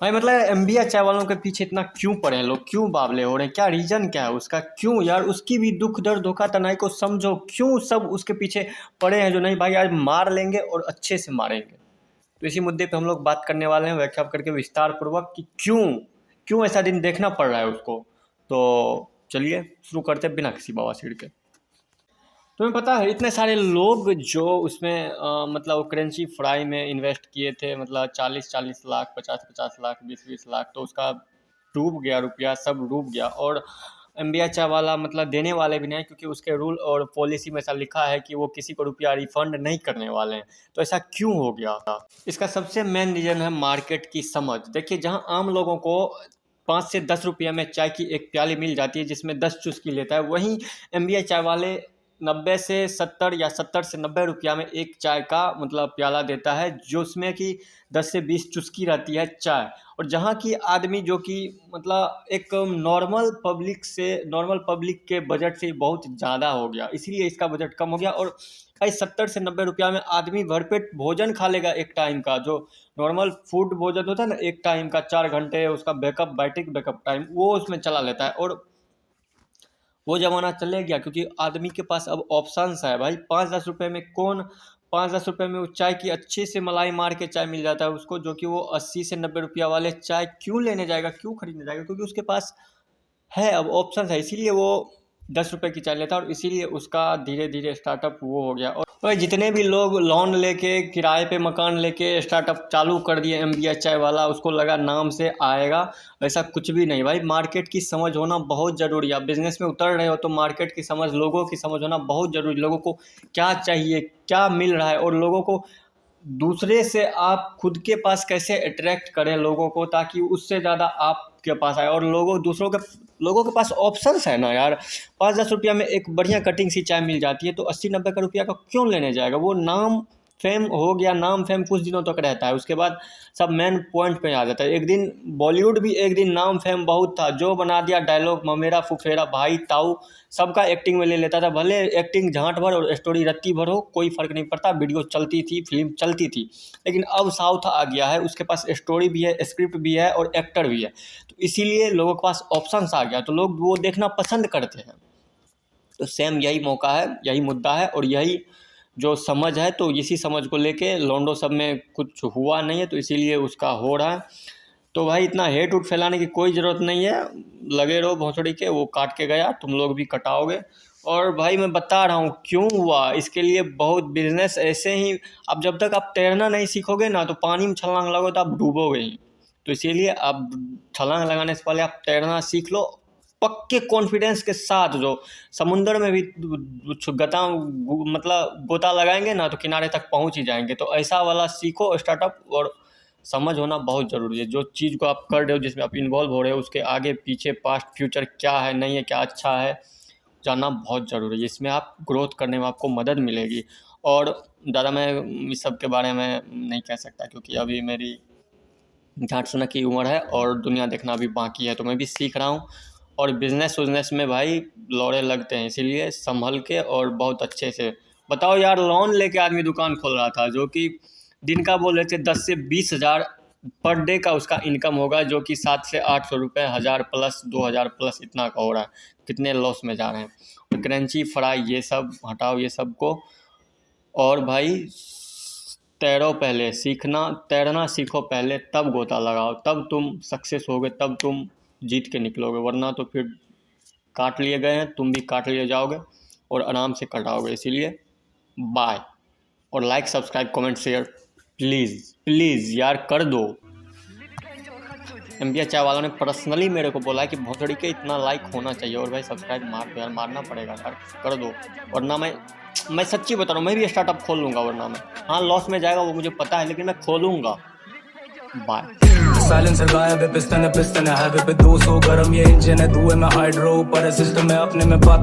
भाई मतलब एमबीए चाय वालों के पीछे इतना क्यों पड़े हैं लोग, क्यों बावले हो रहे हैं, क्या रीजन क्या है उसका, क्यों यार उसकी भी दुख दर्द धोखा तनाई को समझो, क्यों सब उसके पीछे पड़े हैं जो नहीं भाई आज मार लेंगे और अच्छे से मारेंगे। तो इसी मुद्दे पे हम लोग बात करने वाले हैं व्याख्या करके विस्तार पूर्वक कि क्यों क्यों ऐसा दिन देखना पड़ रहा है उसको। तो चलिए शुरू करते हैं बिना किसी बवासीर के। तुम्हें पता है इतने सारे लोग जो उसमें मतलब वो करेंसी फ्राई में इन्वेस्ट किए थे, मतलब 40-40 लाख, 50-50 लाख, 20-20 लाख, तो उसका डूब गया, रुपया सब डूब गया। और एमबीआई चाय वाला मतलब देने वाले भी नहीं, क्योंकि उसके रूल और पॉलिसी में ऐसा लिखा है कि वो किसी को रुपया रिफंड नहीं करने वाले हैं। तो ऐसा क्यों हो गया? इसका सबसे मेन रीज़न है मार्केट की समझ। देखिए जहाँ आम लोगों को 5 से 10 रुपये में चाय की एक प्याली मिल जाती है जिसमें 10 चुस्की लेता है, वहीं एमबीआई चाय वाले 90 से 70 या 70 से 90 रुपया में एक चाय का मतलब प्याला देता है, जो उसमें कि 10 से 20 चुस्की रहती है चाय। और जहाँ की आदमी जो कि मतलब एक नॉर्मल पब्लिक के बजट से बहुत ज़्यादा हो गया, इसीलिए इसका बजट कम हो गया। और भाई 70 से 90 रुपया में आदमी भरपेट भोजन खा लेगा एक टाइम का, जो नॉर्मल फूड भोजन होता है ना, एक टाइम का 4 घंटे उसका बैटरी बैकअप टाइम वो उसमें चला लेता है। और वो ज़माना चले गया क्योंकि आदमी के पास अब ऑप्शंस है भाई। 5-10 रुपये में कौन 5-10 रुपये में वो चाय की अच्छे से मलाई मार के चाय मिल जाता है उसको, जो कि वो 80 से 90 रुपया वाले चाय क्यों लेने जाएगा, क्यों खरीदने जाएगा? क्योंकि उसके पास है अब ऑप्शन है, इसीलिए वो 10 रुपये की चाय लेता है। और इसीलिए उसका धीरे धीरे स्टार्टअप वो हो गया। और भाई जितने भी लोग लोन लेके किराए पे मकान लेके स्टार्टअप चालू कर दिए, एमबीआई चाय वाला उसको लगा नाम से आएगा, ऐसा कुछ भी नहीं भाई। मार्केट की समझ होना बहुत ज़रूरी है। आप बिजनेस में उतर रहे हो तो मार्केट की समझ, लोगों की समझ होना बहुत ज़रूरी। लोगों को क्या चाहिए, क्या मिल रहा है, और लोगों को दूसरे से आप खुद के पास कैसे अट्रैक्ट करें लोगों को, ताकि उससे ज़्यादा आपके पास आए। और लोगों के पास ऑप्शंस है ना यार। 5-10 रुपया में एक बढ़िया कटिंग सी चाय मिल जाती है, तो 80-90 का रुपया का क्यों लेने जाएगा? वो नाम फेम हो गया, नाम फेम कुछ दिनों तक रहता है, उसके बाद सब मेन पॉइंट पे आ जाता है। एक दिन बॉलीवुड भी एक दिन नाम फेम बहुत था, जो बना दिया डायलॉग ममेरा फुफेरा भाई ताऊ, सबका एक्टिंग में ले लेता था। भले एक्टिंग झांट भर और स्टोरी रत्ती भर हो, कोई फ़र्क नहीं पड़ता, वीडियो चलती थी, फिल्म चलती थी। लेकिन अब साउथ आ गया है, उसके पास स्टोरी भी है, स्क्रिप्ट भी है और एक्टर भी है, तो इसीलिए लोगों के पास ऑप्शंस आ गया, तो लोग वो देखना पसंद करते हैं। तो सेम यही मौका है, यही मुद्दा है और यही जो समझ है। तो इसी समझ को लेके लॉन्डो सब में कुछ हुआ नहीं है, तो इसीलिए उसका हो रहा है। तो भाई इतना हेट उट फैलाने की कोई ज़रूरत नहीं है, लगे रहो भोंसड़ी के, वो काट के गया, तुम लोग भी कटाओगे। और भाई मैं बता रहा हूँ क्यों हुआ, इसके लिए बहुत बिजनेस ऐसे ही। अब जब तक आप तैरना नहीं सीखोगे ना, तो पानी में छलांग लगो तो आप डूबोगे ही। तो इसीलिए आप छलांग लगाने से पहले आप तैरना सीख लो पक्के कॉन्फिडेंस के साथ। जो समुंदर में भी मतलब गोता लगाएंगे ना, तो किनारे तक पहुंच ही जाएंगे। तो ऐसा वाला सीखो स्टार्टअप, और समझ होना बहुत ज़रूरी है। जो चीज़ को आप कर रहे हो, जिसमें आप इन्वॉल्व हो रहे हो, उसके आगे पीछे पास्ट फ्यूचर क्या है, नहीं है, क्या अच्छा है, जानना बहुत ज़रूरी है। इसमें आप ग्रोथ करने में आपको मदद मिलेगी। और ज़्यादा मैं इस सब के बारे में नहीं कह सकता, क्योंकि अभी मेरी झाँट सुनने की उम्र है और दुनिया देखना अभी बाकी है। तो मैं भी सीख रहा हूँ, और बिज़नेस में भाई लौड़े लगते हैं, इसीलिए संभल के और बहुत अच्छे से। बताओ यार, लोन लेके आदमी दुकान खोल रहा था, जो कि दिन का बोल रहे थे 10 से 20 हज़ार पर डे का उसका इनकम होगा, जो कि 700 से 800 रुपये, 1000 प्लस 2000 प्लस इतना का हो रहा है। कितने लॉस में जा रहे हैं। और क्रंची फ्राई ये सब हटाओ, ये सब को। और भाई तैरो, पहले सीखना, तैरना सीखो पहले, तब गोता लगाओ, तब तुम सक्सेस होगे, तब तुम जीत के निकलोगे। वरना तो फिर काट लिए गए हैं, तुम भी काट लिए जाओगे और आराम से कटाओगे। इसीलिए बाय। और like subscribe comment share please please यार कर दो। एमबीआई चाय वालों ने पर्सनली मेरे को बोला है कि भोसड़ी के इतना लाइक होना चाहिए। और भाई सब्सक्राइब मार दो यार, मारना पड़ेगा यार, कर दो। वरना मैं सच्ची बता रहा हूँ, मैं भी स्टार्टअप खोल लूँगा। वरना मैं, हाँ लॉस में जाएगा वो मुझे पता है, लेकिन मैं खोलूँगा। बाय। साइलेंसर गायब है, पिस्टन है हैवी पे 200 गरम ये इंजन है, धुएं में हाइड्रो, ऊपर है सिस्टम है अपने में बात